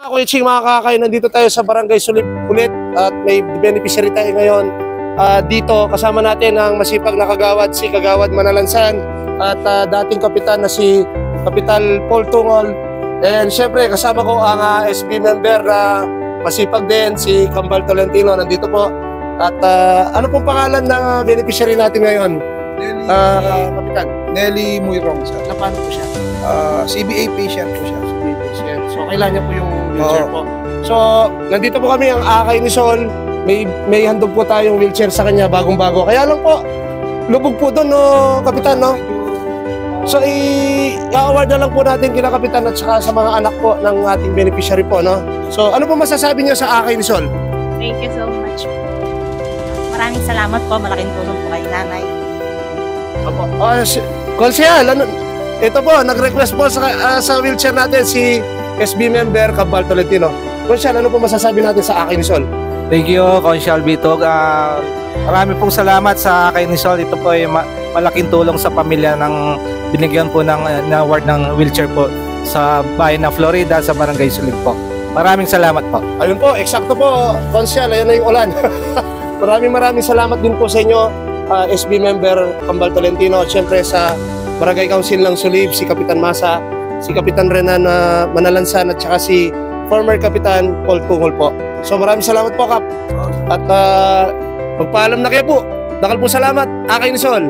Ako Iching mga kakay, nandito tayo sa Barangay Sulib ulit at may beneficiary tayo ngayon. Dito kasama natin ang masipag na kagawad, si Kagawad Manalansan at dating kapitan na si Kapitan Paul Tungol. And syempre kasama ko ang SB member na masipag din, si Kambal Tolentino, nandito po. At ano pong pangalan ng beneficiary natin ngayon? Kapitan? Nelly Muyrong, sir. Na paano po siya? CBA patient po siya. CBA patient. So kailangan niya po yung wheelchair po. So nandito po kami ang akay ni Sol. May handog po tayong wheelchair sa kanya, bagong-bago. Kaya lang po, lubog po doon, no, Kapitan, no? So, i-award na lang po natin kina Kapitan at saka sa mga anak po ng ating beneficiary po, no? So, ano po masasabi niyo sa akay ni Sol? Thank you so much. Maraming salamat po. Malaking tulong po kay nanay. Opo. Konsyal, ito po, nag-request po sa wheelchair natin si SB member Kambal Tolentino. Konsyal, ano po masasabi natin sa akay ni Sol? Thank you, Consyal Bitog. Marami pong salamat sa kay ni Sol. Ito po ay malaking tulong sa pamilya ng binigyan po ng award ng wheelchair po sa bayan ng Florida, sa Barangay Sulib po. Maraming salamat po. Ayun po, eksakto po, Consyal, ayun na yung ulan. maraming salamat din po sa inyo, SB member Kambal Tolentino, at syempre sa Barangay Council ng Sulib, si Kapitan Masa, si Kapitan Renan Manalansan, at saka si former Kapitan Paul Tungol po. So maraming salamat po, Kap. At magpaalam na kayo po. Dakal po salamat, akay ni Sol.